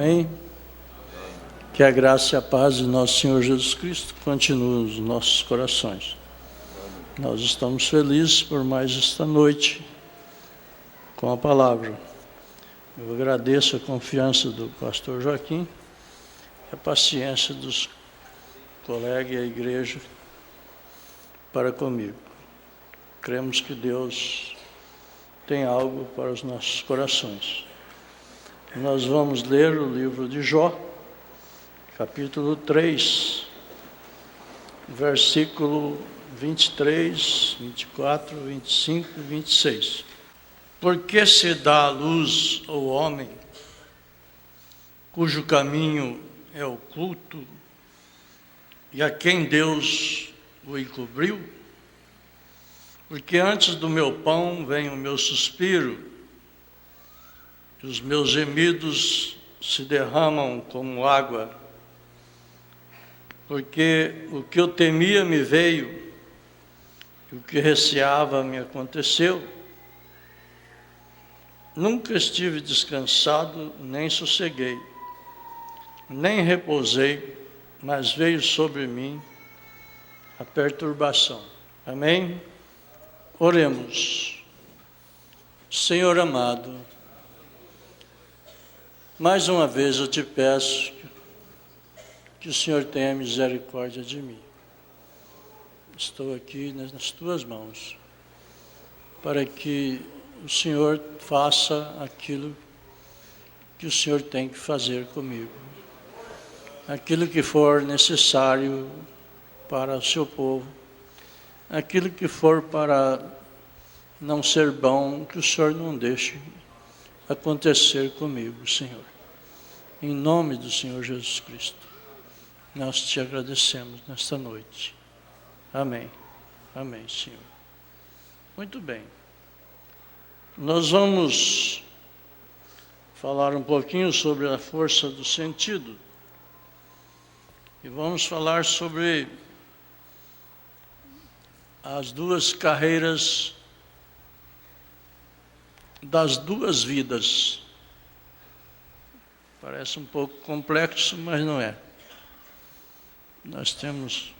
Amém? Que a graça e a paz de nosso Senhor Jesus Cristo continuem nos nossos corações. Nós estamos felizes por mais esta noite com a palavra. Eu agradeço a confiança do pastor Joaquim e a paciência dos colegas e a igreja para comigo. Cremos que Deus tem algo para os nossos corações. Nós vamos ler o livro de Jó, capítulo 3, versículo 23, 24, 25 e 26. Por que se dá a luz ao homem, cujo caminho é oculto, e a quem Deus o encobriu? Porque antes do meu pão vem o meu suspiro, e os meus gemidos se derramam como água, porque o que eu temia me veio, e o que receava me aconteceu. Nunca estive descansado, nem sosseguei, nem repousei, mas veio sobre mim a perturbação. Amém? Oremos. Senhor amado, mais uma vez eu te peço que o Senhor tenha misericórdia de mim. Estou aqui nas tuas mãos, para que o Senhor faça aquilo que o Senhor tem que fazer comigo. Aquilo que for necessário para o seu povo, aquilo que for para não ser bom, que o Senhor não deixe acontecer comigo, Senhor. Em nome do Senhor Jesus Cristo, nós te agradecemos nesta noite. Amém. Amém, Senhor. Muito bem. Nós vamos falar um pouquinho sobre a força do sentido. E vamos falar sobre as duas carreiras das duas vidas. Parece um pouco complexo, mas não é. Nós temos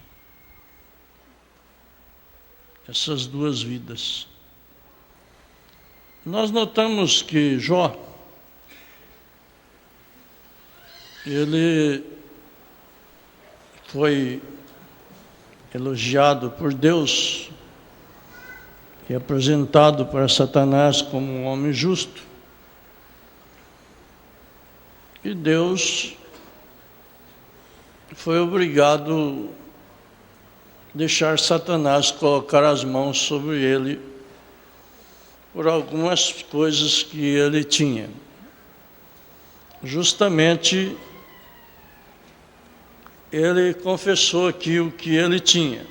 essas duas vidas. Nós notamos que Jó, ele foi elogiado por Deus e apresentado para Satanás como um homem justo. E Deus foi obrigado a deixar Satanás colocar as mãos sobre ele por algumas coisas que ele tinha. Justamente, ele confessou aqui o que ele tinha.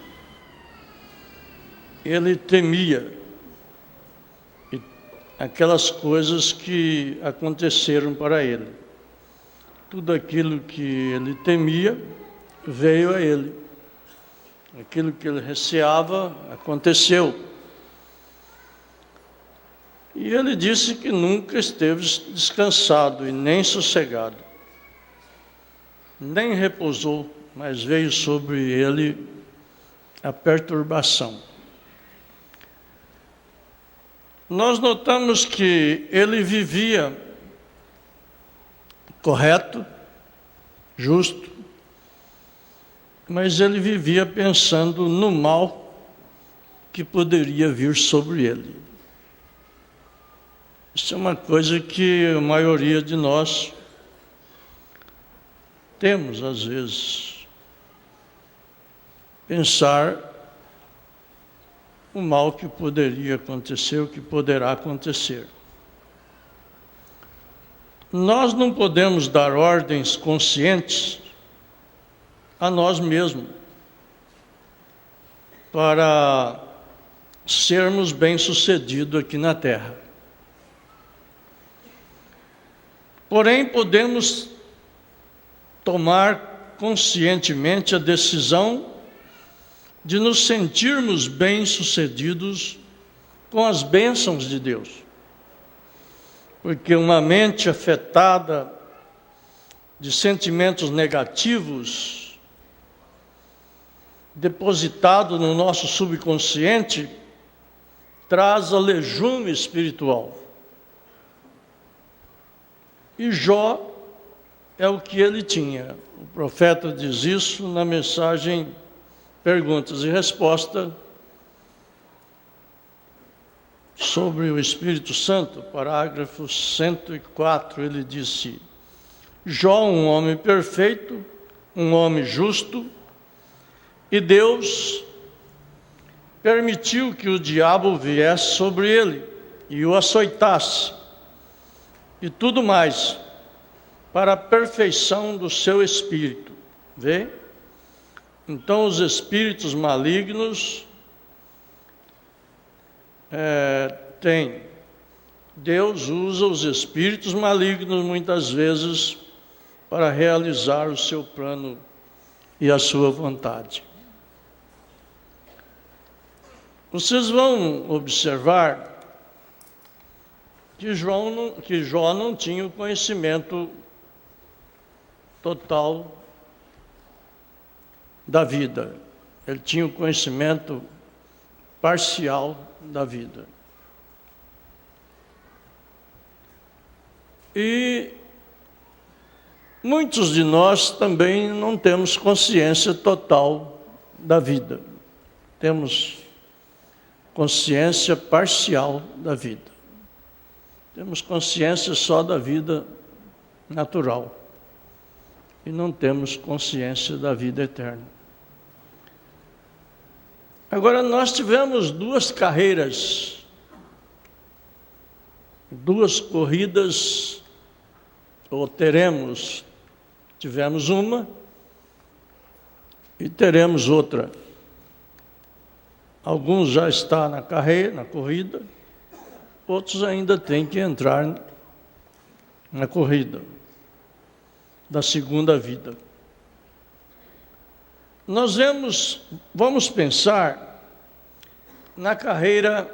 Ele temia aquelas coisas que aconteceram para ele. Tudo aquilo que ele temia veio a ele. Aquilo que ele receava aconteceu. E ele disse que nunca esteve descansado e nem sossegado. Nem repousou, mas veio sobre ele a perturbação. Nós notamos que ele vivia correto, justo, mas ele vivia pensando no mal que poderia vir sobre ele. Isso é uma coisa que a maioria de nós temos, às vezes, pensar o mal que poderia acontecer, o que poderá acontecer. Nós não podemos dar ordens conscientes a nós mesmos para sermos bem-sucedidos aqui na terra. Porém, podemos tomar conscientemente a decisão de nos sentirmos bem-sucedidos com as bênçãos de Deus. Porque uma mente afetada de sentimentos negativos depositado no nosso subconsciente traz a lejume espiritual. E Jó é o que ele tinha. O profeta diz isso na mensagem Perguntas e Respostas sobre o Espírito Santo, parágrafo 104, ele disse: Jó, um homem perfeito, um homem justo, e Deus permitiu que o diabo viesse sobre ele e o açoitasse, e tudo mais, para a perfeição do seu espírito. Vê? Então os espíritos malignos Deus usa os espíritos malignos muitas vezes para realizar o seu plano e a sua vontade. Vocês vão observar que Jó não tinha o conhecimento total da vida. Ele tinha o conhecimento parcial da vida. E muitos de nós também não temos consciência total da vida. Temos consciência parcial da vida. Temos consciência só da vida natural. E não temos consciência da vida eterna. Agora, nós tivemos duas carreiras, duas corridas, ou tivemos uma e teremos outra. Alguns já estão na corrida, outros ainda têm que entrar na corrida da segunda vida. Nós vamos pensar na carreira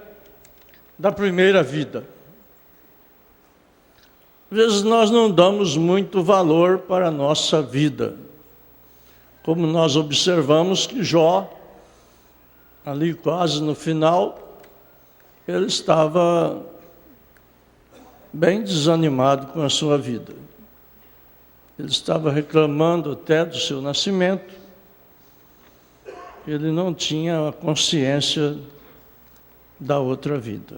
da primeira vida. Às vezes nós não damos muito valor para a nossa vida. Como nós observamos que Jó, ali quase no final, ele estava bem desanimado com a sua vida. Ele estava reclamando até do seu nascimento. Ele não tinha a consciência da outra vida.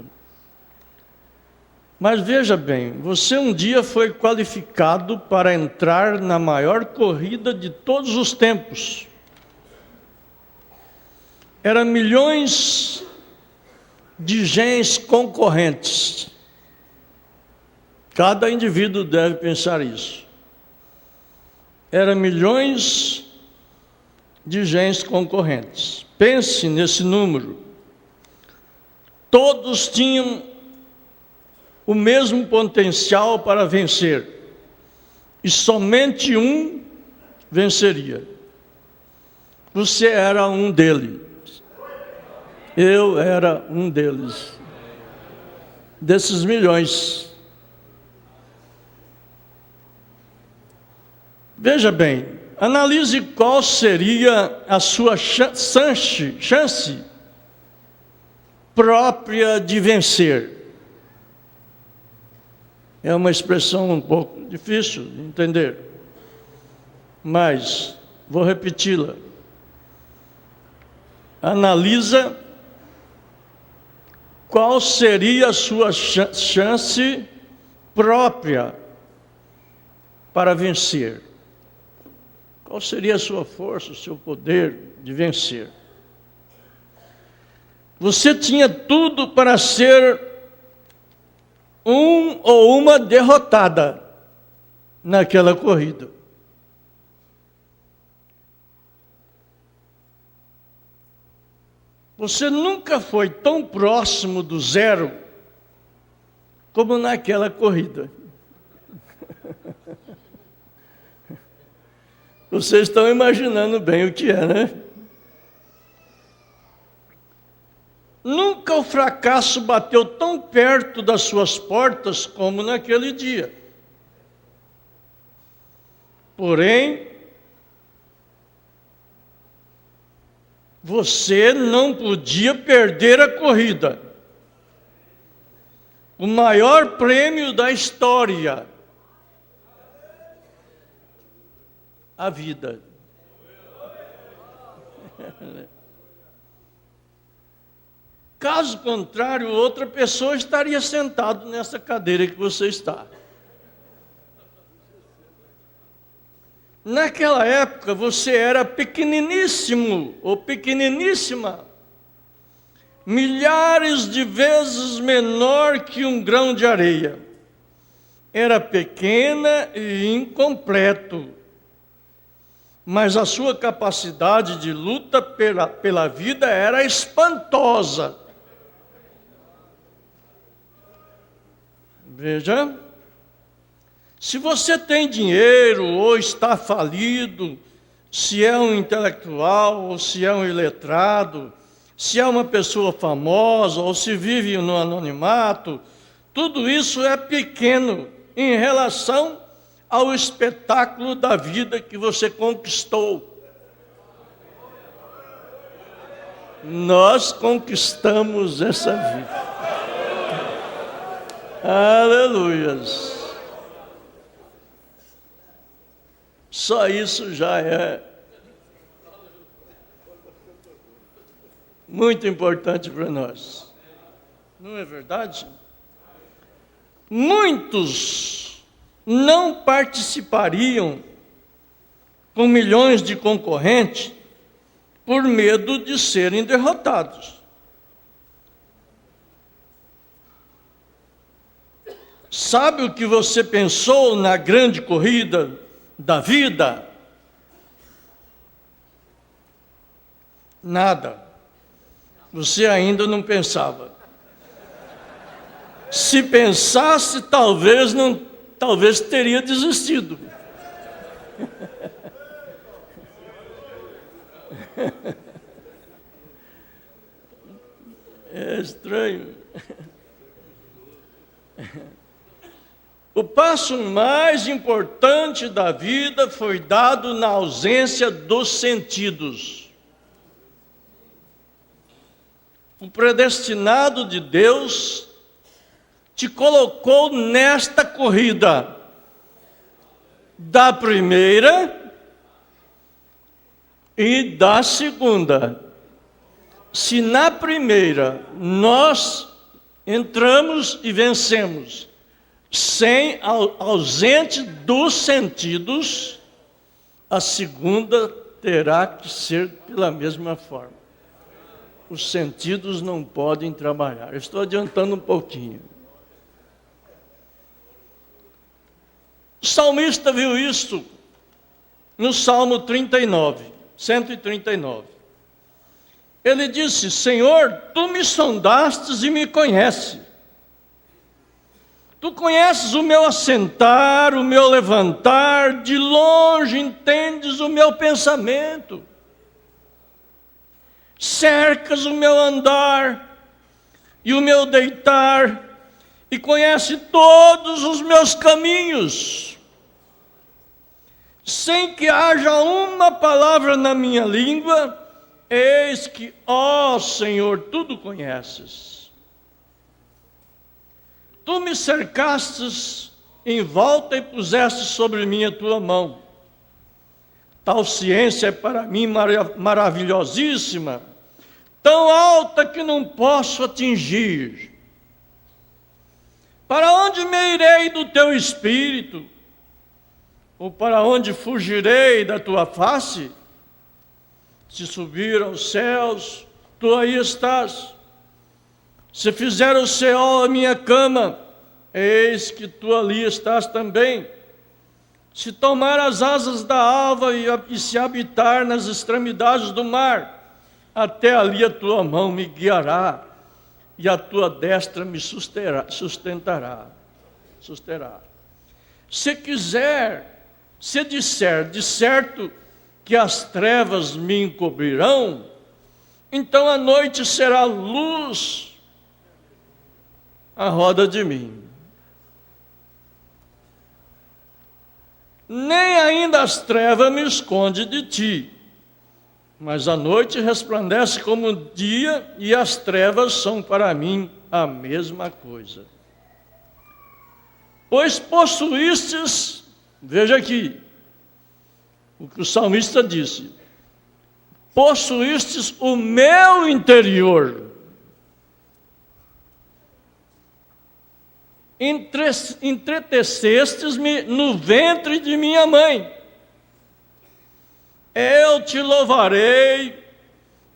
Mas veja bem, você um dia foi qualificado para entrar na maior corrida de todos os tempos. Eram milhões de gens concorrentes. Cada indivíduo deve pensar isso. Eram milhões de gens concorrentes. Pense nesse número. Todos tinham o mesmo potencial para vencer. E somente um venceria. Você era um deles. Eu era um deles. Desses milhões. Veja bem, analise qual seria a sua chance própria de vencer. É uma expressão um pouco difícil de entender, mas vou repeti-la. Analisa qual seria a sua chance própria para vencer. Qual seria a sua força, o seu poder de vencer? Você tinha tudo para ser um ou uma derrotada naquela corrida. Você nunca foi tão próximo do zero como naquela corrida. Vocês estão imaginando bem o que é, né? Nunca o fracasso bateu tão perto das suas portas como naquele dia. Porém, você não podia perder a corrida. O maior prêmio da história, a vida. Caso contrário, outra pessoa estaria sentado nessa cadeira que você está. Naquela época, você era pequeniníssimo ou pequeniníssima, milhares de vezes menor que um grão de areia. Era pequena e incompleto, mas a sua capacidade de luta pela vida era espantosa. Veja, se você tem dinheiro ou está falido, se é um intelectual ou se é um iletrado, se é uma pessoa famosa ou se vive no anonimato, tudo isso é pequeno em relação ao espetáculo da vida que você conquistou. Nós conquistamos essa vida. Aleluias. Só isso já é muito importante para nós. Não é verdade? Muitos não participariam com milhões de concorrentes por medo de serem derrotados. Sabe o que você pensou na grande corrida da vida? Nada. Você ainda não pensava. Se pensasse, talvez teria desistido. É estranho. O passo mais importante da vida foi dado na ausência dos sentidos. O predestinado de Deus te colocou nesta corrida, da primeira e da segunda. Se na primeira nós entramos e vencemos, ausente dos sentidos, a segunda terá que ser pela mesma forma. Os sentidos não podem trabalhar. Eu estou adiantando um pouquinho. O salmista viu isso no Salmo 39, 139. Ele disse: Senhor, tu me sondastes e me conheces. Tu conheces o meu assentar, o meu levantar, de longe entendes o meu pensamento. Cercas o meu andar e o meu deitar, e conhece todos os meus caminhos. Sem que haja uma palavra na minha língua, eis que, ó Senhor, tudo conheces. Tu me cercastes em volta e puseste sobre mim a tua mão. Tal ciência é para mim maravilhosíssima, tão alta que não posso atingir. Para onde me irei do teu espírito? Ou para onde fugirei da tua face? Se subir aos céus, tu aí estás. Se fizer o céu a minha cama, eis que tu ali estás também. Se tomar as asas da alva e se habitar nas extremidades do mar, até ali a tua mão me guiará, e a tua destra me susterá. Se disser de certo que as trevas me encobrirão, então a noite será luz à roda de mim. Nem ainda as trevas me escondem de ti, mas a noite resplandece como o dia, e as trevas são para mim a mesma coisa. Pois possuístes, veja aqui, o que o salmista disse, possuístes o meu interior, entretecestes-me no ventre de minha mãe. Eu te louvarei,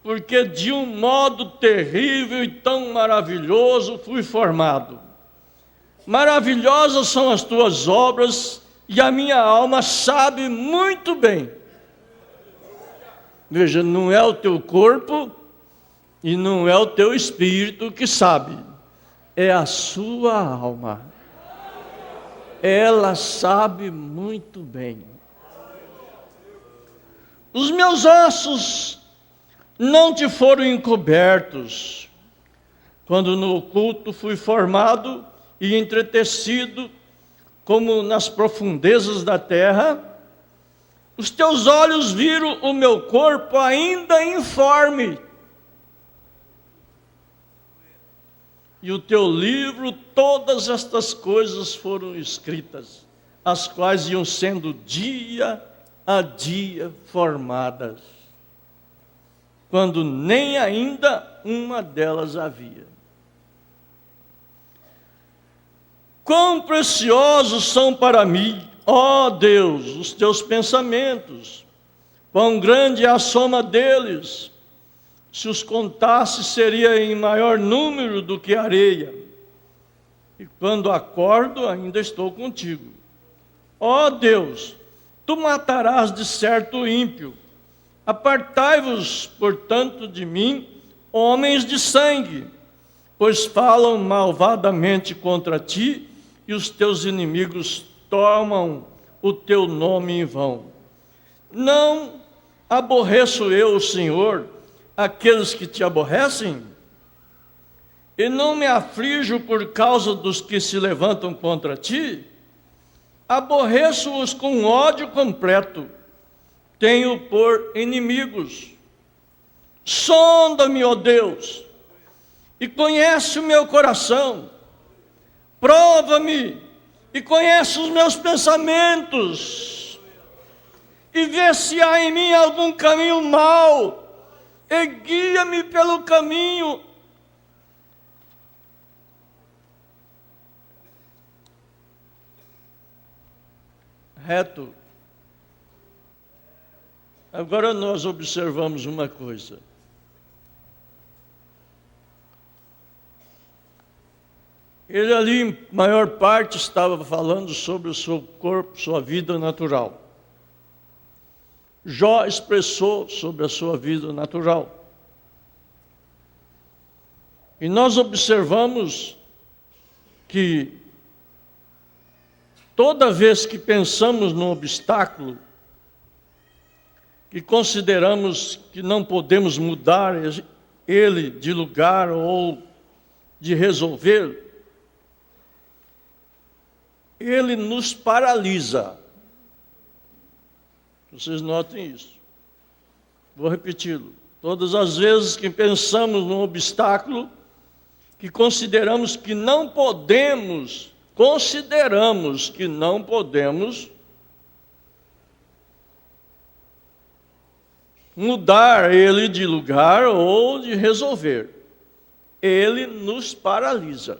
porque de um modo terrível e tão maravilhoso fui formado. Maravilhosas são as tuas obras, e a minha alma sabe muito bem. Veja, não é o teu corpo e não é o teu espírito que sabe, é a sua alma. Ela sabe muito bem. Os meus ossos não te foram encobertos, quando no oculto fui formado e entretecido, como nas profundezas da terra. Os teus olhos viram o meu corpo ainda informe, e o teu livro todas estas coisas foram escritas, as quais iam sendo dia a dia formadas, quando nem ainda uma delas havia. Quão preciosos são para mim, ó Deus, os teus pensamentos, quão grande é a soma deles. Se os contasse, seria em maior número do que areia. E quando acordo, ainda estou contigo. Ó Deus, tu matarás de certo o ímpio. Apartai-vos, portanto, de mim, homens de sangue, pois falam malvadamente contra ti, e os teus inimigos tomam o teu nome em vão. Não aborreço eu, o Senhor, aqueles que te aborrecem? E não me aflijo por causa dos que se levantam contra ti? Aborreço-os com ódio completo, tenho por inimigos. Sonda-me, ó Deus, e conhece o meu coração. Prova-me e conhece os meus pensamentos, e vê se há em mim algum caminho mau, e guia-me pelo caminho reto. Agora nós observamos uma coisa. Ele ali, em maior parte, estava falando sobre o seu corpo, sua vida natural. Jó expressou sobre a sua vida natural. E nós observamos que toda vez que pensamos num obstáculo, que consideramos que não podemos mudar ele de lugar ou de resolver, ele nos paralisa. Vocês notem isso. Vou repeti-lo. Todas as vezes que pensamos num obstáculo, que consideramos que não podemos mudar ele de lugar ou de resolver, ele nos paralisa.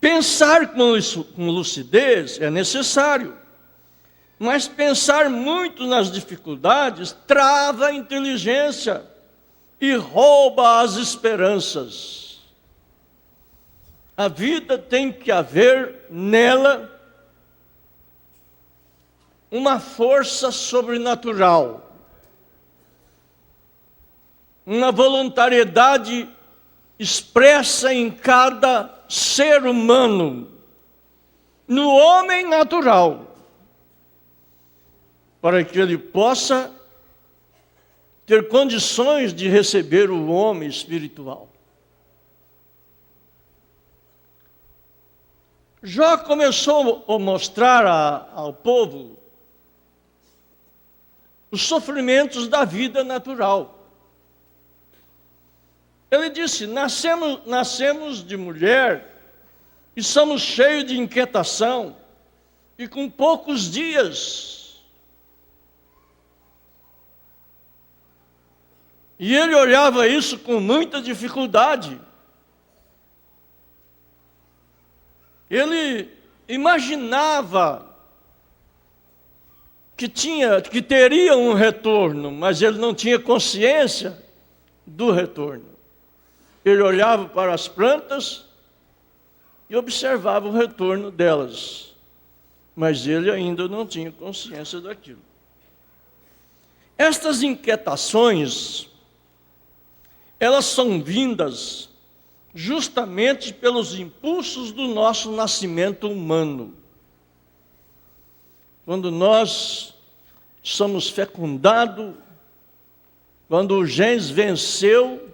Pensar com lucidez é necessário, mas pensar muito nas dificuldades trava a inteligência e rouba as esperanças. A vida tem que haver nela uma força sobrenatural, uma voluntariedade expressa em cada ser humano, no homem natural, para que ele possa ter condições de receber o homem espiritual. Jó começou a mostrar ao povo os sofrimentos da vida natural. Ele disse: nascemos de mulher e somos cheios de inquietação e com poucos dias. E ele olhava isso com muita dificuldade. Ele imaginava que teria um retorno, mas ele não tinha consciência do retorno. Ele olhava para as plantas e observava o retorno delas, mas ele ainda não tinha consciência daquilo. Estas inquietações, elas são vindas justamente pelos impulsos do nosso nascimento humano. Quando nós somos fecundados, quando o gênese venceu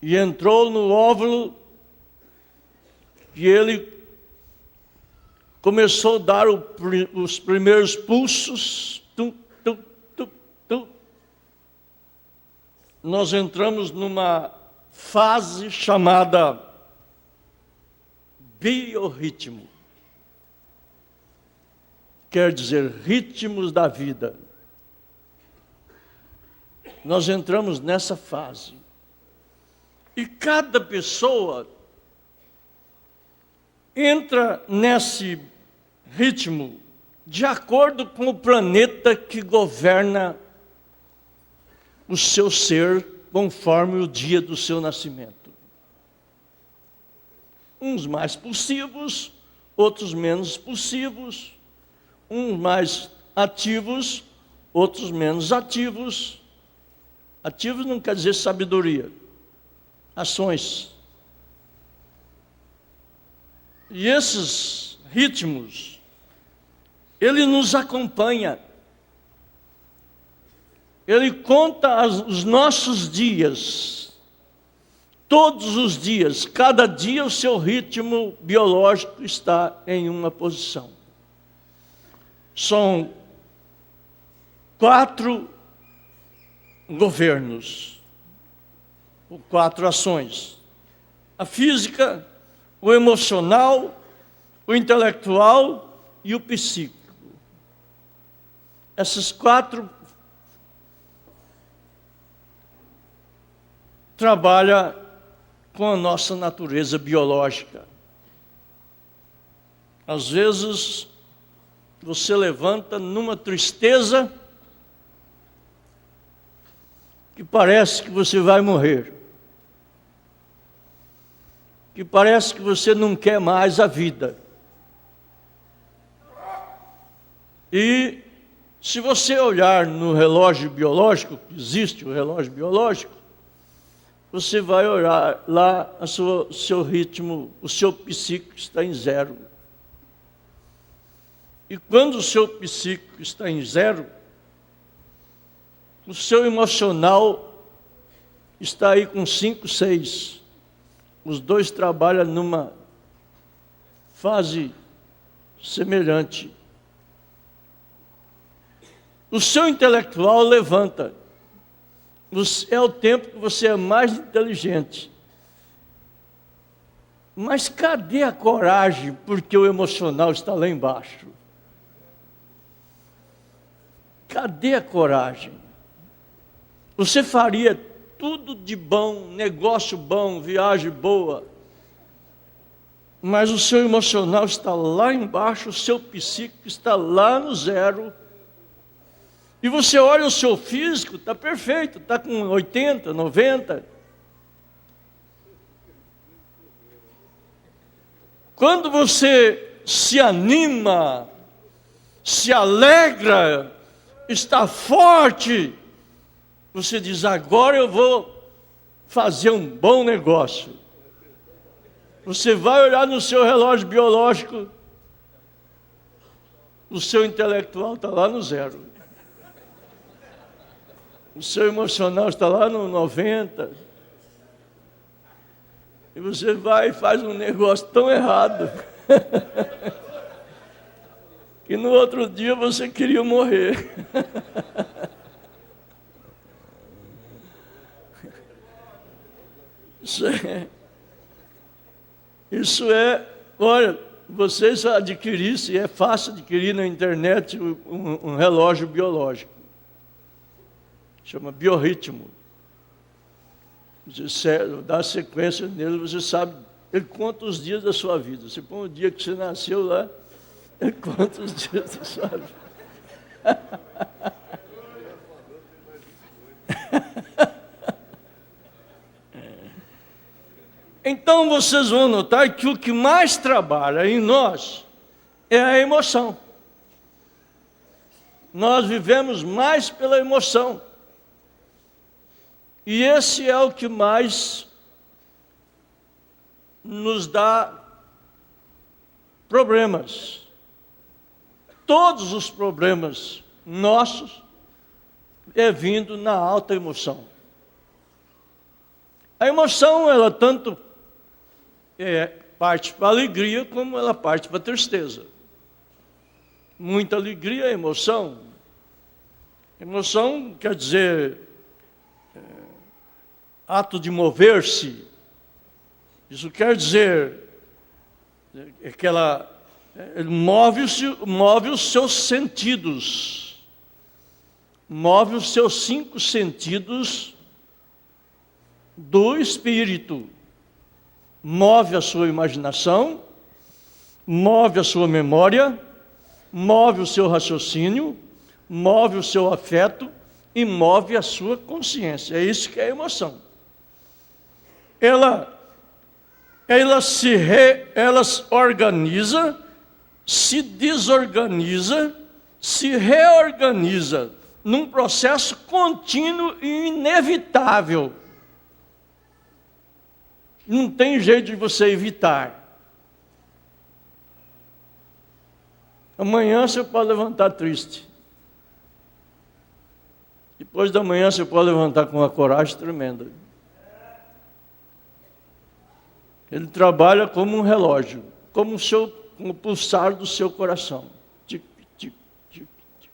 e entrou no óvulo, e ele começou a dar os primeiros pulsos, nós entramos numa fase chamada biorritmo. Quer dizer, ritmos da vida. Nós entramos nessa fase. E cada pessoa entra nesse ritmo de acordo com o planeta que governa o seu ser conforme o dia do seu nascimento. Uns mais pulsivos, outros menos pulsivos, uns mais ativos, outros menos ativos. Ativos não quer dizer sabedoria, ações. E esses ritmos, ele nos acompanha. Ele conta os nossos dias, todos os dias, cada dia o seu ritmo biológico está em uma posição. São 4 governos, ou 4 ações: a física, o emocional, o intelectual e o psíquico. Essas 4 trabalham com a nossa natureza biológica. Às vezes, você levanta numa tristeza que parece que você vai morrer, que parece que você não quer mais a vida. E se você olhar no relógio biológico, existe o relógio biológico, você vai olhar lá, seu ritmo, o seu psíquico está em 0. E quando o seu psíquico está em 0, o seu emocional está aí com 5, 6. Os dois trabalham numa fase semelhante. O seu intelectual levanta. É o tempo que você é mais inteligente. Mas cadê a coragem? Porque o emocional está lá embaixo. Cadê a coragem? Você faria tudo de bom, negócio bom, viagem boa, mas o seu emocional está lá embaixo, o seu psíquico está lá no 0. E você olha o seu físico, está perfeito, está com 80, 90. Quando você se anima, se alegra, está forte, você diz: agora eu vou fazer um bom negócio. Você vai olhar no seu relógio biológico, o seu intelectual está lá no 0. O seu emocional está lá no 90. E você vai e faz um negócio tão errado. E no outro dia você queria morrer. Olha, vocês adquirissem, é fácil adquirir na internet um relógio biológico. Chama biorritmo. Você dá sequência nele, você sabe, ele conta os dias da sua vida. Você põe o dia que você nasceu lá, ele conta os dias da sua vida. Então vocês vão notar que o que mais trabalha em nós é a emoção. Nós vivemos mais pela emoção. E esse é o que mais nos dá problemas. Todos os problemas nossos é vindo na alta emoção. A emoção, ela tanto parte para a alegria, como ela parte para a tristeza. Muita alegria é emoção. Emoção quer dizer ato de mover-se. Isso quer dizer que ela move os seus sentidos. Move os seus 5 sentidos do espírito. Move a sua imaginação, move a sua memória, move o seu raciocínio, move o seu afeto e move a sua consciência. É isso que é a emoção. Ela se organiza, se desorganiza, se reorganiza num processo contínuo e inevitável. Não tem jeito de você evitar. Amanhã você pode levantar triste. Depois da manhã você pode levantar com uma coragem tremenda. Ele trabalha como um relógio, como o pulsar do seu coração. Tic, tic, tic, tic.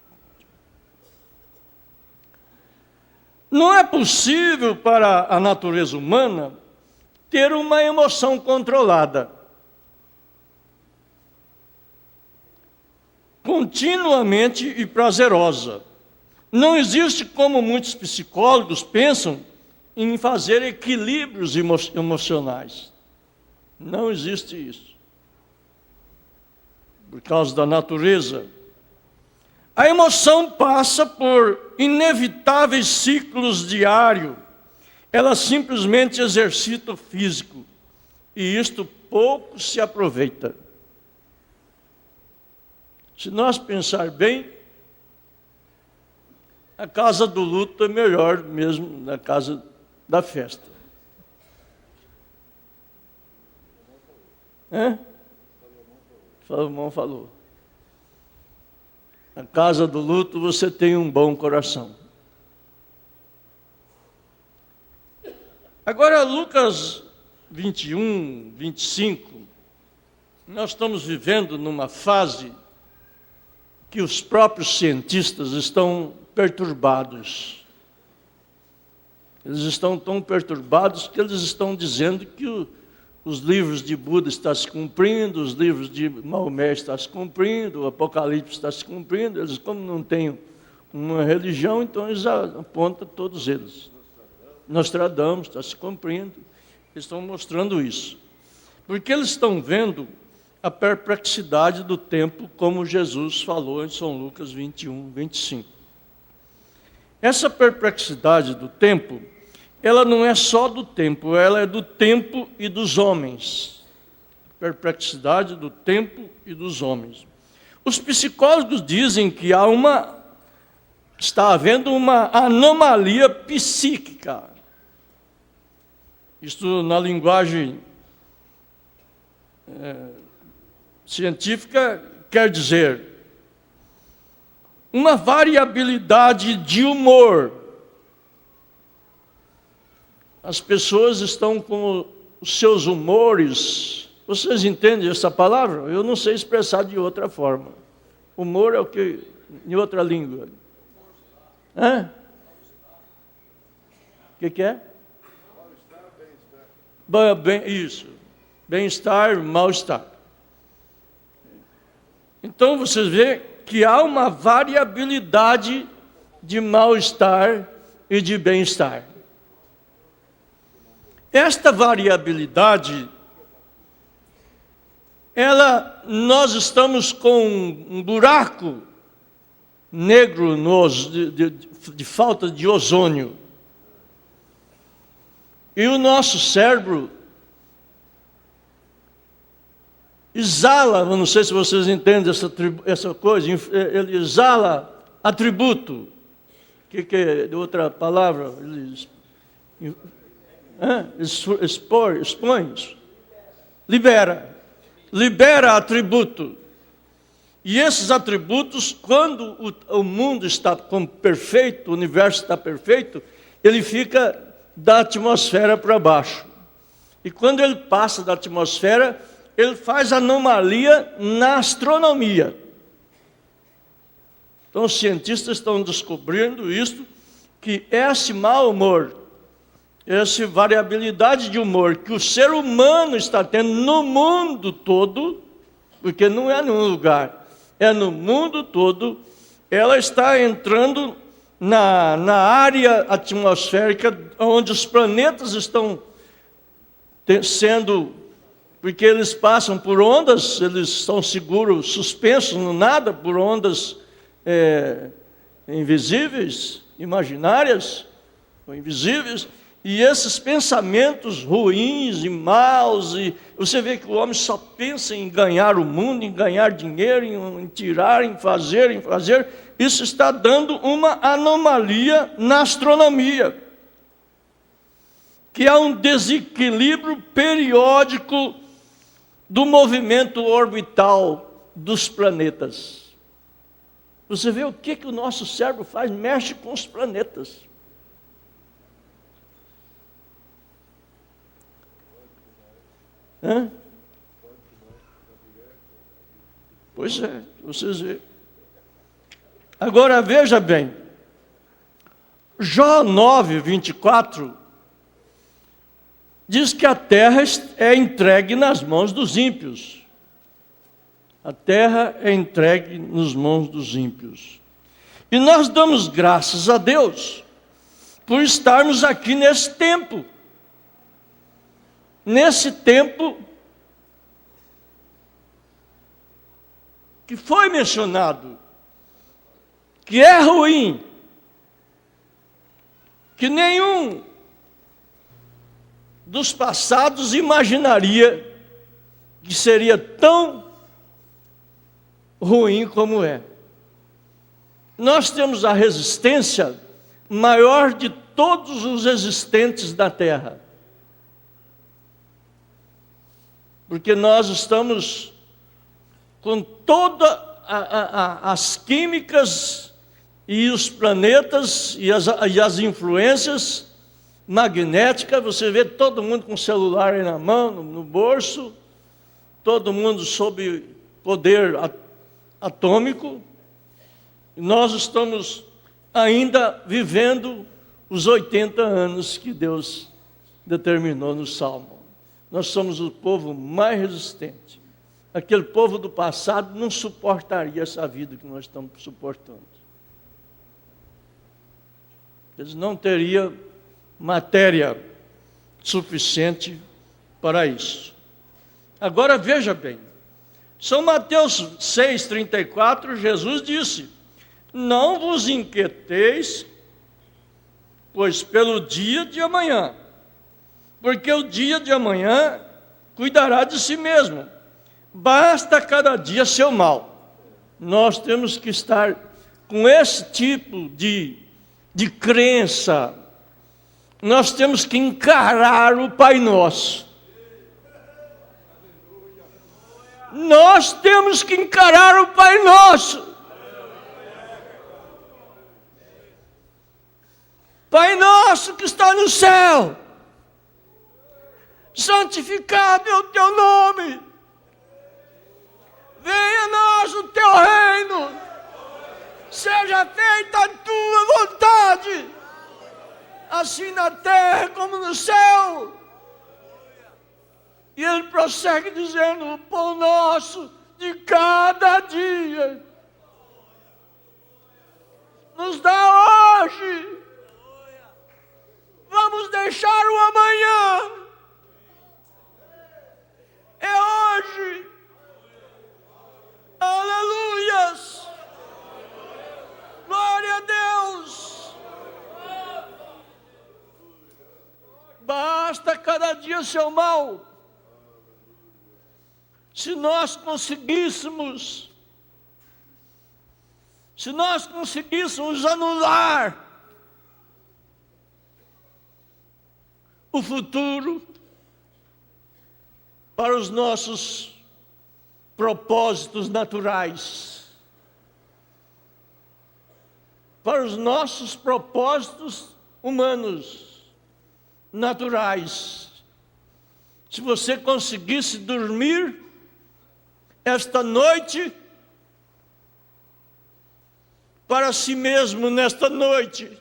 Não é possível para a natureza humana ter uma emoção controlada. Continuamente e prazerosa. Não existe, como muitos psicólogos pensam, em fazer equilíbrios emocionais. Não existe isso. Por causa da natureza. A emoção passa por inevitáveis ciclos diários. Ela simplesmente exercita o físico. E isto pouco se aproveita. Se nós pensar bem, a casa do luto é melhor mesmo da casa da festa. Salomão falou. Na casa do luto você tem um bom coração. Agora, Lucas 21, 25, nós estamos vivendo numa fase que os próprios cientistas estão perturbados. Eles estão tão perturbados que eles estão dizendo que os livros de Buda estão se cumprindo, os livros de Maomé estão se cumprindo, o Apocalipse está se cumprindo. Eles, como não têm uma religião, então eles apontam todos eles. Nostradamus está se cumprindo. Eles estão mostrando isso. Porque eles estão vendo a perplexidade do tempo, como Jesus falou em São Lucas 21, 25. Essa perplexidade do tempo, ela não é só do tempo, ela é do tempo e dos homens. Perplexidade do tempo e dos homens. Os psicólogos dizem que está havendo uma anomalia psíquica. Isto na linguagem científica quer dizer uma variabilidade de humor. As pessoas estão com os seus humores Vocês entendem essa palavra? Eu não sei expressar de outra forma. Humor é o que em outra língua. Hã? O que é? Isso. Bem-estar, mal-estar. Então vocês veem que há uma variabilidade de mal-estar e de bem-estar. Esta variabilidade, nós estamos com um buraco negro de falta de ozônio. E o nosso cérebro exala, eu não sei se vocês entendem essa coisa, ele exala atributo. O que é de outra palavra? Ele expõe, libera atributo. E esses atributos, quando o mundo está perfeito, o universo está perfeito, ele fica da atmosfera para baixo. E quando ele passa da atmosfera, ele faz anomalia na astronomia. Então os cientistas estão descobrindo isso, que esse mau humor, essa variabilidade de humor que o ser humano está tendo no mundo todo, porque não é num lugar, é no mundo todo, ela está entrando na área atmosférica onde os planetas estão sendo, porque eles passam por ondas, eles estão seguros, suspensos no nada, por ondas invisíveis, imaginárias, ou invisíveis, e esses pensamentos ruins e maus, e você vê que o homem só pensa em ganhar o mundo, em ganhar dinheiro, em tirar, em fazer, isso está dando uma anomalia na astronomia, que há um desequilíbrio periódico do movimento orbital dos planetas. Você vê o que o nosso cérebro faz? Mexe com os planetas. Hã? Pois é, vocês veem. Agora veja bem, Jó 9:24 diz que a terra é entregue nas mãos dos ímpios. A terra é entregue nas mãos dos ímpios. E nós damos graças a Deus por estarmos aqui nesse tempo. Nesse tempo que foi mencionado, que é ruim, que nenhum dos passados imaginaria que seria tão ruim como é. Nós temos a resistência maior de todos os existentes da Terra. Porque nós estamos com todas as químicas e os planetas e as influências magnéticas. Você vê todo mundo com celular aí na mão, no bolso, todo mundo sob poder atômico. Nós estamos ainda vivendo os 80 anos que Deus determinou no Salmo. Nós somos o povo mais resistente. Aquele povo do passado não suportaria essa vida que nós estamos suportando. Eles não teriam matéria suficiente para isso. Agora veja bem, São Mateus 6,34, Jesus disse: não vos inquieteis, pois pelo dia de amanhã, porque o dia de amanhã cuidará de si mesmo. Basta cada dia seu mal. Nós temos que estar com esse tipo de crença. Nós temos que encarar o Pai Nosso. Nós temos que encarar o Pai Nosso. Pai Nosso que está no céu, santificado é o teu nome. Venha a nós o teu reino. Seja feita a tua vontade, assim na terra como no céu. E ele prossegue dizendo: o pão nosso de cada dia nos dá hoje. Vamos deixar o amanhã. É hoje. Aleluias. Glória a Deus. Basta cada dia seu mal. Se nós conseguíssemos anular o futuro para os nossos propósitos naturais, para os nossos propósitos humanos, naturais. Se você conseguisse dormir esta noite para si mesmo nesta noite,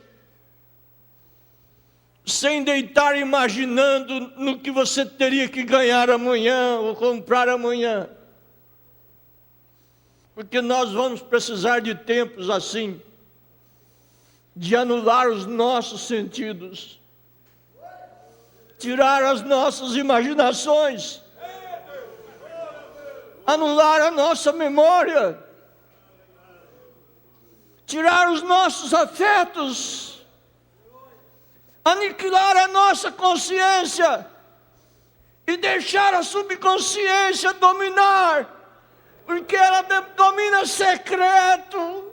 sem deitar imaginando no que você teria que ganhar amanhã ou comprar amanhã, porque nós vamos precisar de tempos assim, de anular os nossos sentidos, tirar as nossas imaginações, anular a nossa memória, tirar os nossos afetos, aniquilar a nossa consciência e deixar a subconsciência dominar, porque ela domina secreto.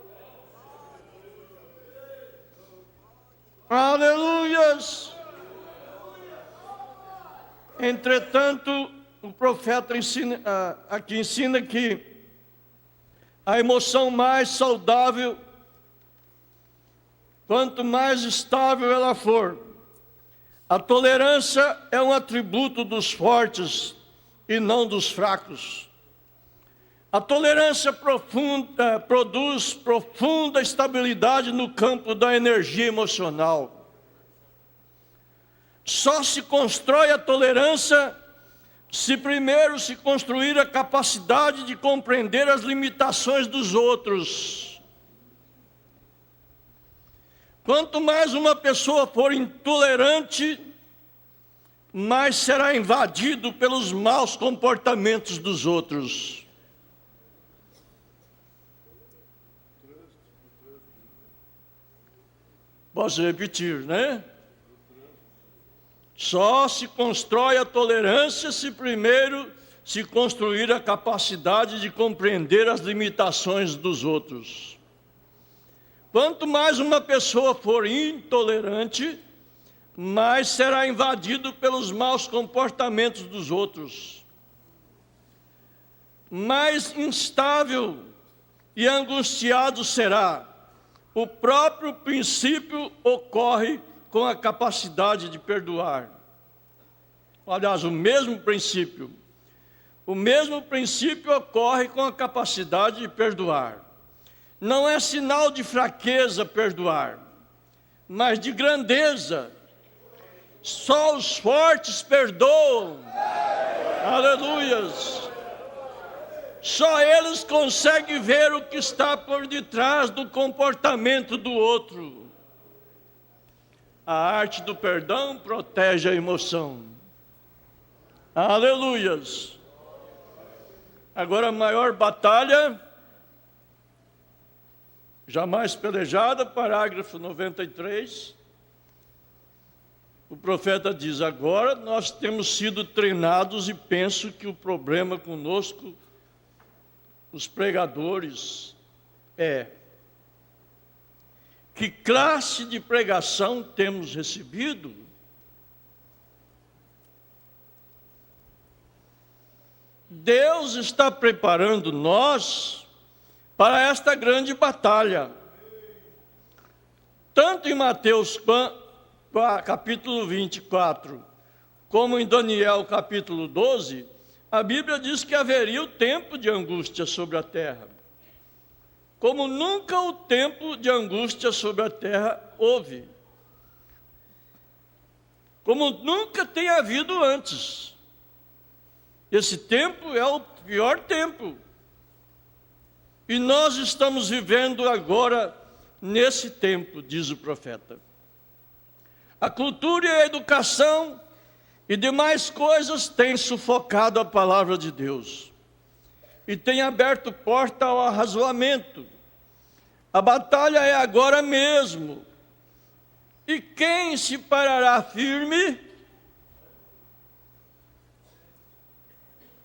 Aleluias. Entretanto, o profeta aqui ensina que a emoção mais saudável, quanto mais estável ela for, a tolerância é um atributo dos fortes e não dos fracos. A tolerância produz profunda estabilidade no campo da energia emocional. Só se constrói a tolerância se primeiro se construir a capacidade de compreender as limitações dos outros. Quanto mais uma pessoa for intolerante, mais será invadido pelos maus comportamentos dos outros. Posso repetir, né? Só se constrói a tolerância se primeiro se construir a capacidade de compreender as limitações dos outros. Quanto mais uma pessoa for intolerante, mais será invadido pelos maus comportamentos dos outros. Mais instável e angustiado será. O próprio princípio ocorre com a capacidade de perdoar. Aliás, o mesmo princípio ocorre com a capacidade de perdoar. Não é sinal de fraqueza perdoar, mas de grandeza. Só os fortes perdoam. Aleluias. Só eles conseguem ver o que está por detrás do comportamento do outro. A arte do perdão protege a emoção. Aleluias. Agora a maior batalha jamais pelejada, parágrafo 93. O profeta diz: agora nós temos sido treinados e penso que o problema conosco, os pregadores, é: que classe de pregação temos recebido? Deus está preparando nós para esta grande batalha. Tanto em Mateus capítulo 24, como em Daniel capítulo 12, A Bíblia diz que haveria o tempo de angústia sobre a terra, como nunca o tempo de angústia sobre a terra houve, como nunca tem havido antes. Esse tempo é o pior tempo, e nós estamos vivendo agora nesse tempo, diz o profeta. A cultura e a educação e demais coisas têm sufocado a palavra de Deus e têm aberto porta ao arrazoamento. A batalha é agora mesmo. E quem se parará firme?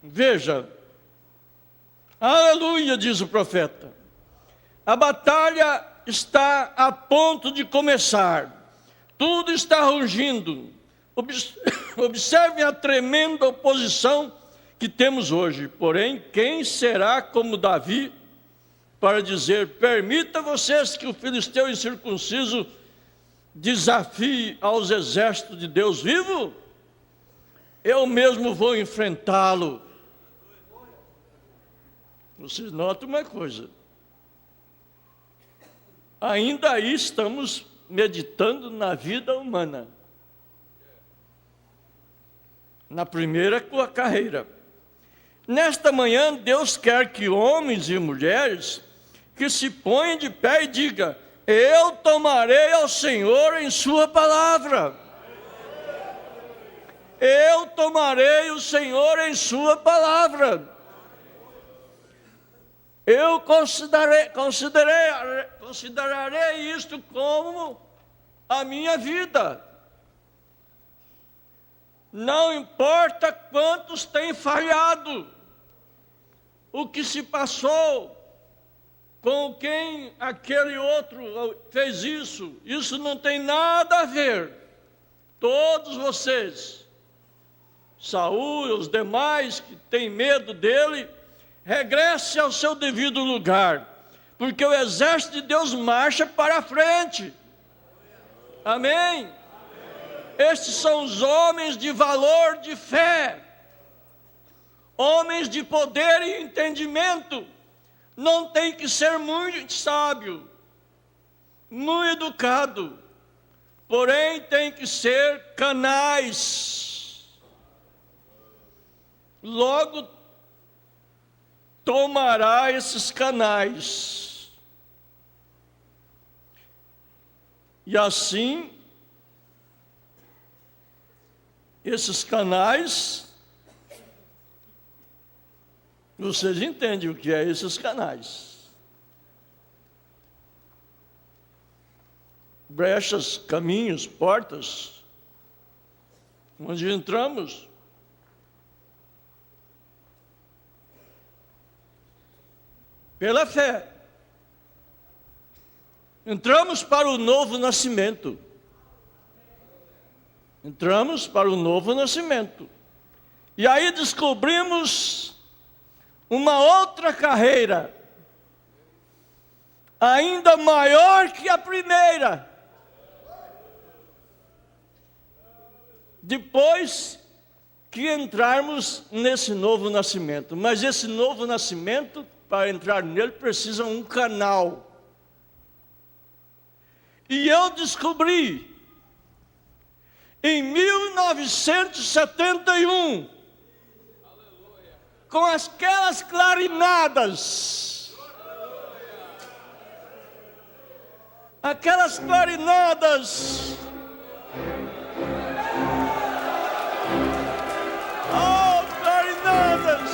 Veja, aleluia, diz o profeta. A batalha está a ponto de começar. Tudo está rugindo. Observem a tremenda oposição que temos hoje. Porém, quem será como Davi para dizer: permita vocês que o filisteu incircunciso desafie aos exércitos de Deus vivo? Eu mesmo vou enfrentá-lo. Vocês notam uma coisa. Ainda aí estamos meditando na vida humana. Na primeira carreira. Nesta manhã, Deus quer que homens e mulheres que se ponham de pé e digam: eu tomarei ao Senhor em sua palavra. Eu tomarei o Senhor em sua palavra. Eu considerarei isto como a minha vida. Não importa quantos têm falhado, o que se passou, com quem aquele outro fez isso não tem nada a ver. Todos vocês, Saul e os demais que têm medo dele, regresse ao seu devido lugar, porque o exército de Deus marcha para a frente. Amém? Estes são os homens de valor, de fé, homens de poder e entendimento. Não tem que ser muito sábio, muito educado, porém tem que ser canais. Logo tomará esses canais. E assim, esses canais, vocês entendem o que é esses canais? Brechas, caminhos, portas, onde entramos. Pela fé. Entramos para o novo nascimento. Entramos para o novo nascimento. E aí descobrimos uma outra carreira, ainda maior que a primeira. Depois que entrarmos nesse novo nascimento. Mas esse novo nascimento, para entrar nele, precisa um canal. E eu descobri, em 1971, com aquelas clarinadas, oh, clarinadas,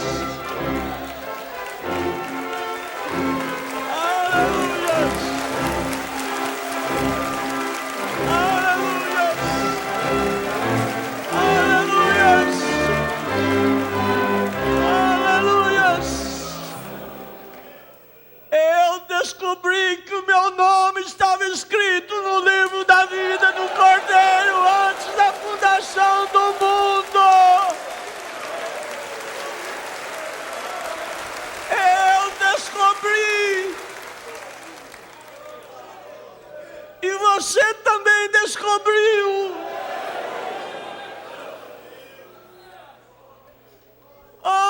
descobri que o meu nome estava escrito no livro da vida do Cordeiro antes da fundação do mundo. Eu descobri. E você também descobriu. Oh,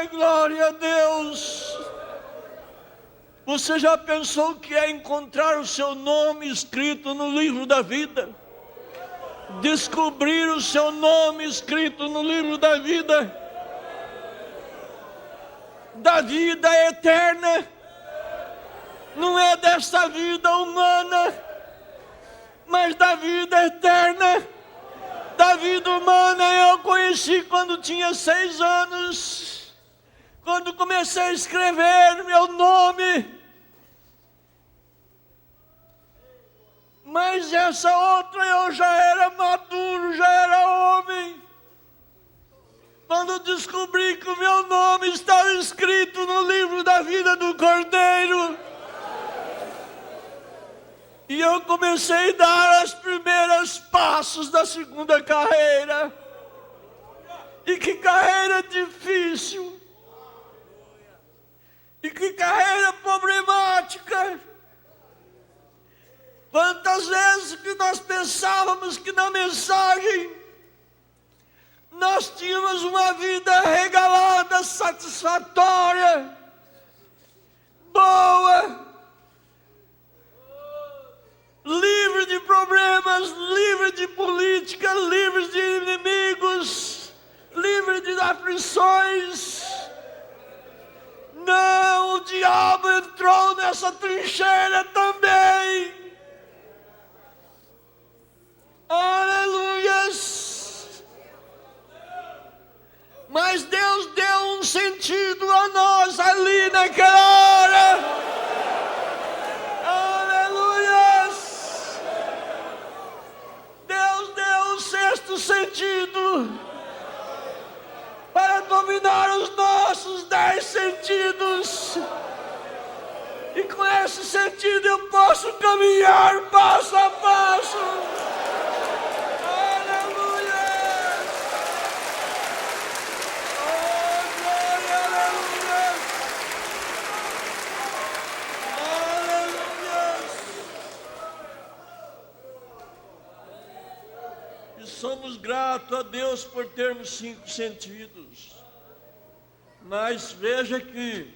glória a Deus! Você já pensou que é encontrar o seu nome escrito no livro da vida? Descobrir o seu nome escrito no livro da vida eterna. Não é desta vida humana, mas da vida eterna. Da vida humana eu conheci quando tinha 6 anos, quando comecei a escrever meu nome. Mas essa outra eu já era maduro, já era homem. Quando descobri que o meu nome estava escrito no livro da vida do Cordeiro, e eu comecei a dar os primeiros passos da segunda carreira. E que carreira difícil. E que carreira problemática. Quantas vezes que nós pensávamos que na mensagem nós tínhamos uma vida regalada, satisfatória, boa, livre de problemas, livre de política, livre de inimigos, livre de aflições. Não, o diabo entrou nessa trincheira também. Aleluias! Mas Deus deu um sentido a nós ali naquela hora. Aleluias! Deus deu um 6º sentido para dominar os nossos 10 sentidos. E com esse sentido eu posso caminhar passo a passo. Somos gratos a Deus por termos 5 sentidos. Mas veja que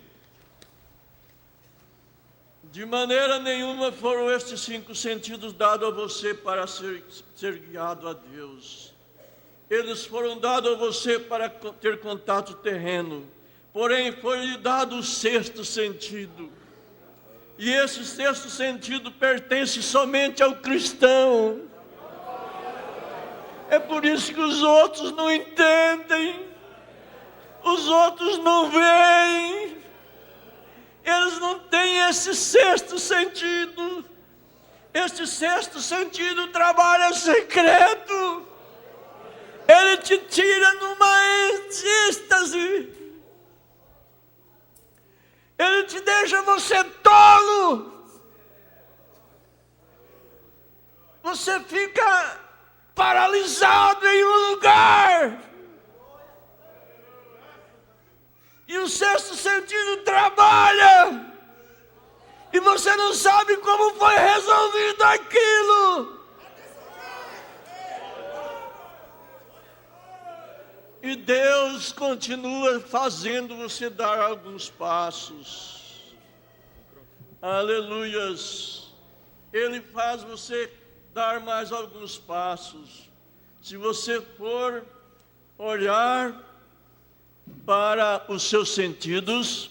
de maneira nenhuma foram estes 5 sentidos dados a você para ser guiado a Deus. Eles foram dados a você para ter contato terreno. Porém, foi-lhe dado o 6º sentido. E esse 6º sentido pertence somente ao cristão. É por isso que os outros não entendem, os outros não veem, eles não têm esse 6º sentido. Este 6º sentido trabalha secreto, ele te tira numa êxtase, ele te deixa você tolo, você fica paralisado em um lugar. E o 6º sentido trabalha. E você não sabe como foi resolvido aquilo. E Deus continua fazendo você dar alguns passos. Aleluias. Ele faz você dar mais alguns passos. Se você for olhar para os seus sentidos,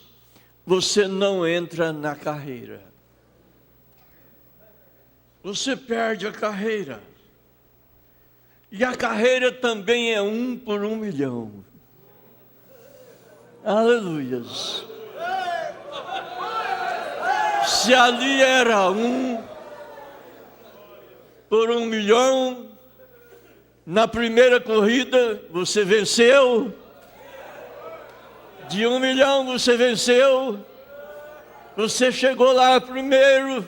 você não entra na carreira. Você perde a carreira. E a carreira também é 1 por 1 milhão. Aleluias. Se ali era 1 por 1 milhão, na primeira corrida você venceu, de 1 milhão você venceu, você chegou lá primeiro,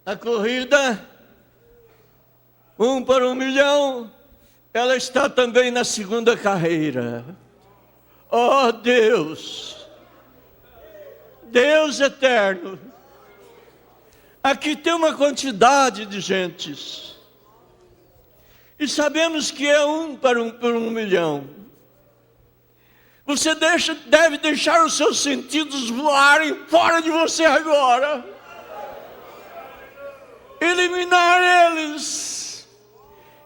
a corrida 1 por 1 milhão, ela está também na segunda carreira. Oh Deus, Deus eterno, aqui tem uma quantidade de gentes. E sabemos que é 1 por 1 milhão. Você deve deixar os seus sentidos voarem fora de você agora. Eliminar eles.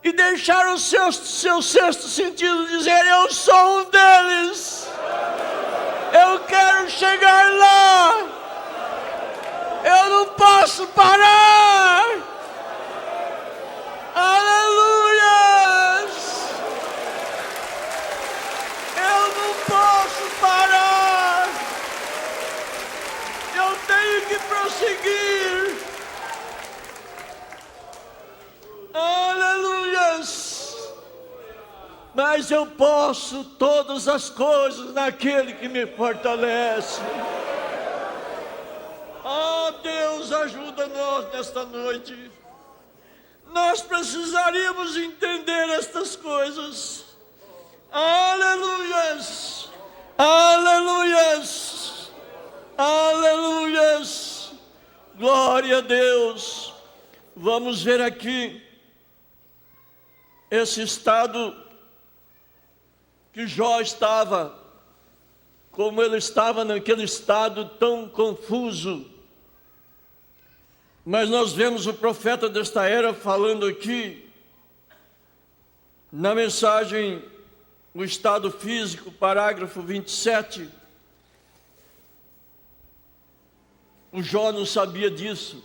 E deixar os seus sexto sentido dizer: eu sou um deles. Eu quero chegar lá. Eu não posso parar. Aleluias. Eu não posso parar. Eu tenho que prosseguir. Aleluias. Mas eu posso todas as coisas naquele que me fortalece. Oh Deus, ajuda-nos nesta noite. Nós precisaríamos entender estas coisas. Aleluias, aleluias, aleluias. Glória a Deus. Vamos ver aqui esse estado que Jó estava, como ele estava naquele estado tão confuso. Mas nós vemos o profeta desta era falando aqui, na mensagem, o estado físico, parágrafo 27. O Jó não sabia disso,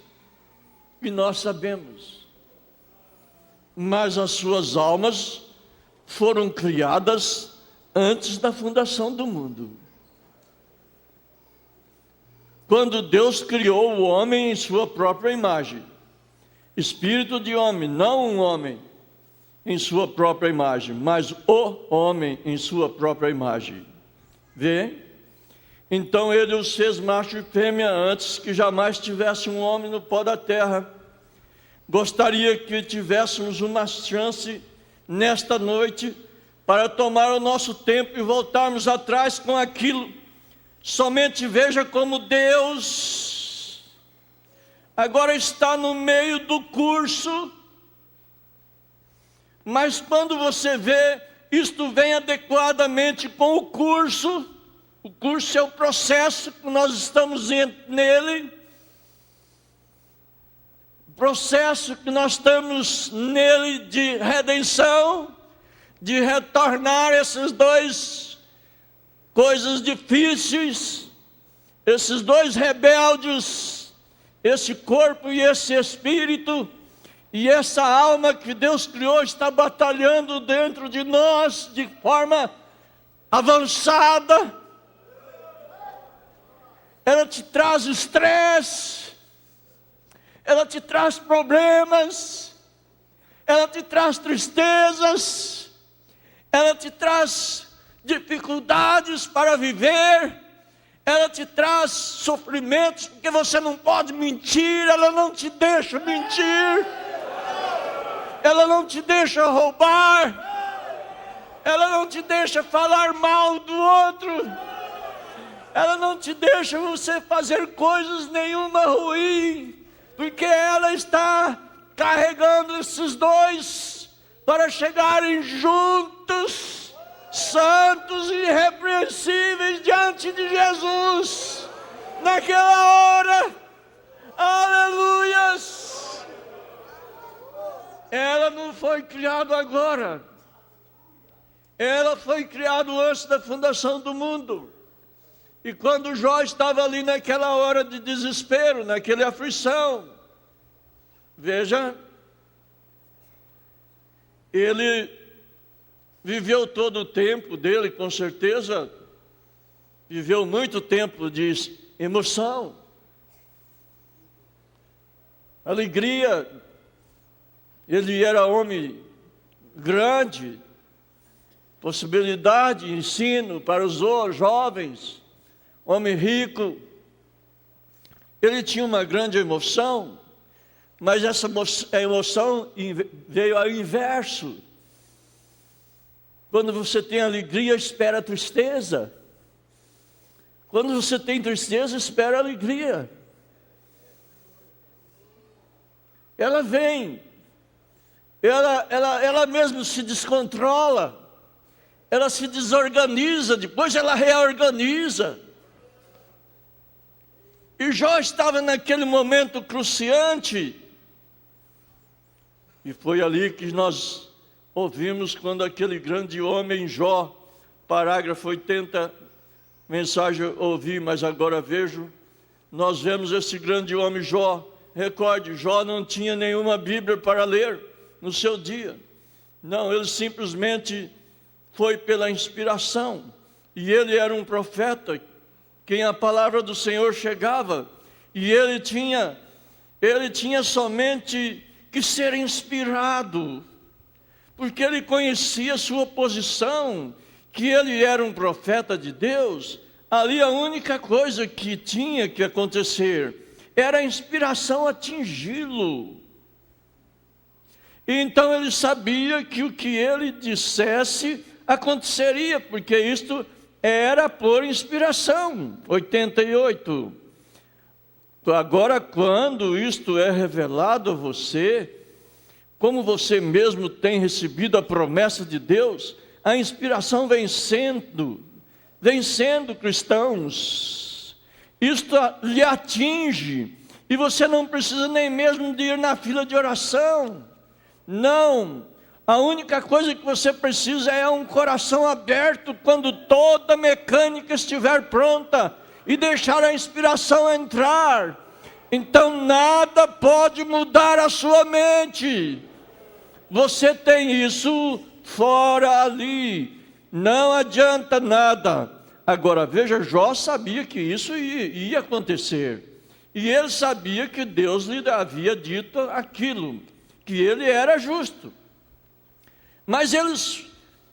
e nós sabemos. Mas as suas almas foram criadas antes da fundação do mundo. Quando Deus criou o homem em sua própria imagem, espírito de homem, não um homem em sua própria imagem, mas o homem em sua própria imagem. Vê? Então ele os fez macho e fêmea antes que jamais tivesse um homem no pó da terra. Gostaria que tivéssemos uma chance nesta noite para tomar o nosso tempo e voltarmos atrás com aquilo. Somente veja como Deus agora está no meio do curso, mas quando você vê, isto vem adequadamente com o curso. O curso é o processo que nós estamos nele, o processo que nós estamos nele de redenção, de retornar esses dois coisas difíceis, esses dois rebeldes, esse corpo e esse espírito, e essa alma que Deus criou está batalhando dentro de nós de forma avançada. Ela te traz estresse, ela te traz problemas, ela te traz tristezas, ela te traz dificuldades para viver, ela te traz sofrimentos, porque você não pode mentir, ela não te deixa mentir, ela não te deixa roubar, ela não te deixa falar mal do outro, ela não te deixa você fazer coisas nenhuma ruim, porque ela está carregando esses dois para chegarem juntos, santos e irrepreensíveis diante de Jesus, naquela hora. Aleluias. Ela não foi criada agora, ela foi criada antes da fundação do mundo. E quando Jó estava ali naquela hora de desespero, naquela aflição, veja, ele viveu todo o tempo dele, com certeza, viveu muito tempo de emoção, alegria. Ele era homem grande, possibilidade, ensino para os jovens, homem rico. Ele tinha uma grande emoção, mas essa emoção veio ao inverso. Quando você tem alegria, espera tristeza. Quando você tem tristeza, espera alegria. Ela vem, ela mesmo se descontrola, ela se desorganiza, depois ela reorganiza. E Jó estava naquele momento cruciante. E foi ali que nós ouvimos quando aquele grande homem Jó, parágrafo 80, mensagem ouvi, mas agora vejo. Nós vemos esse grande homem Jó. Recorde, Jó não tinha nenhuma Bíblia para ler no seu dia. Não, ele simplesmente foi pela inspiração. E ele era um profeta, quem a palavra do Senhor chegava. E ele tinha somente que ser inspirado, porque ele conhecia a sua posição, que ele era um profeta de Deus. Ali a única coisa que tinha que acontecer era a inspiração atingi-lo. E então ele sabia que o que ele dissesse aconteceria, porque isto era por inspiração. 88. Agora, quando isto é revelado a você, como você mesmo tem recebido a promessa de Deus, a inspiração vencendo cristãos, isto lhe atinge, e você não precisa nem mesmo de ir na fila de oração. Não, a única coisa que você precisa é um coração aberto quando toda a mecânica estiver pronta e deixar a inspiração entrar. Então nada pode mudar a sua mente. Você tem isso fora ali, não adianta nada. Agora veja, Jó sabia que isso ia acontecer, e ele sabia que Deus lhe havia dito aquilo, que ele era justo. Mas eles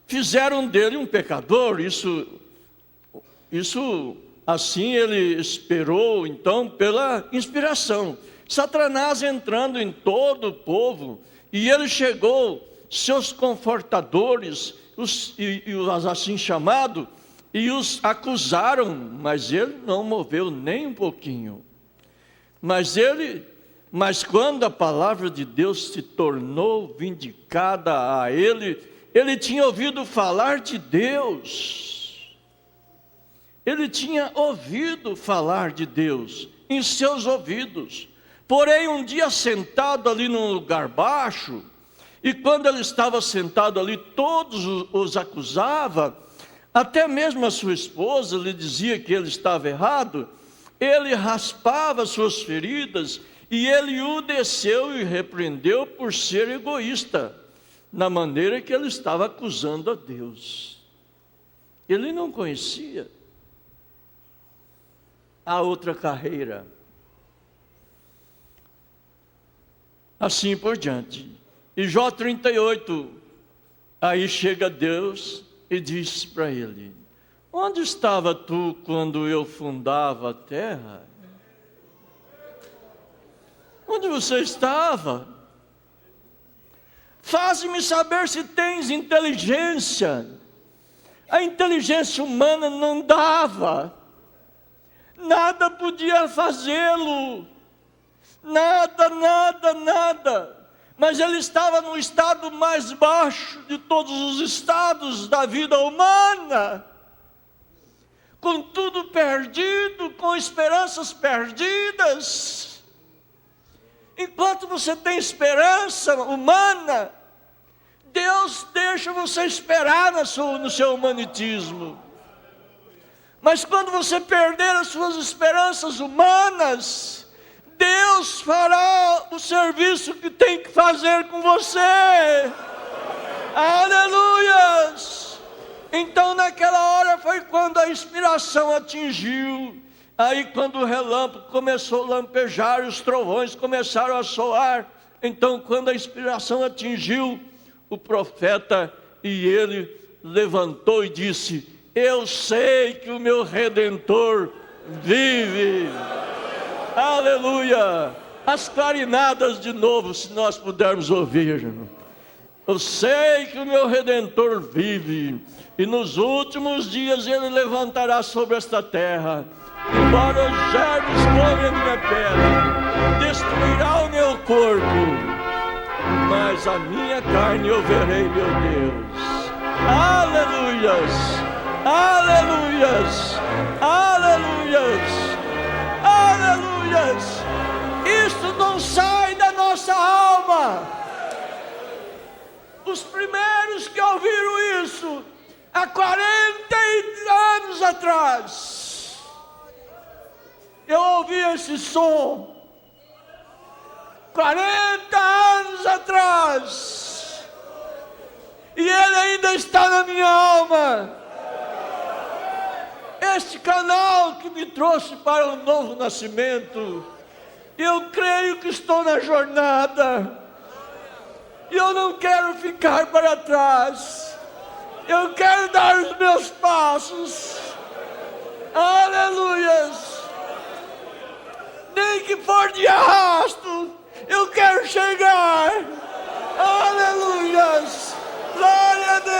fizeram dele um pecador. Isso assim ele esperou então pela inspiração. Satanás entrando em todo o povo, e ele chegou, seus confortadores, os assim chamados, e os acusaram, mas ele não moveu nem um pouquinho. Mas quando a palavra de Deus se tornou vindicada a ele, ele tinha ouvido falar de Deus. Ele tinha ouvido falar de Deus em seus ouvidos. Porém, um dia sentado ali num lugar baixo, e quando ele estava sentado ali, todos os acusavam, até mesmo a sua esposa lhe dizia que ele estava errado. Ele raspava suas feridas, e ele o desceu e repreendeu por ser egoísta, na maneira que ele estava acusando a Deus. Ele não conhecia a outra carreira. Assim por diante. E Jó 38, aí chega Deus e diz para ele: onde estava tu quando eu fundava a terra? Onde você estava? Faze-me saber se tens inteligência. A inteligência humana não dava, nada podia fazê-lo, nada. Mas ele estava no estado mais baixo de todos os estados da vida humana, com tudo perdido, com esperanças perdidas. Enquanto você tem esperança humana, Deus deixa você esperar no seu humanitismo. Mas quando você perder as suas esperanças humanas, Deus fará o serviço que tem que fazer com você. Aleluias! Então naquela hora foi quando a inspiração atingiu. Aí quando o relâmpago começou a lampejar, os trovões começaram a soar. Então quando a inspiração atingiu o profeta, e ele levantou e disse: eu sei que o meu Redentor vive. Aleluia! As clarinadas de novo, se nós pudermos ouvir. Eu sei que o meu Redentor vive, e nos últimos dias ele levantará sobre esta terra. Embora os germes comem a minha pele, destruirá o meu corpo, mas a minha carne eu verei, meu Deus. Aleluia! Aleluias, aleluias, aleluias, aleluias. Isso não sai da nossa alma. Os primeiros que ouviram isso, há 40 anos atrás, eu ouvi esse som, 40 anos atrás, e ele ainda está na minha alma. Este canal que me trouxe para um novo nascimento, eu creio que estou na jornada, e eu não quero ficar para trás, eu quero dar os meus passos, aleluias, nem que for de arrasto, eu quero chegar, aleluias, glória a Deus.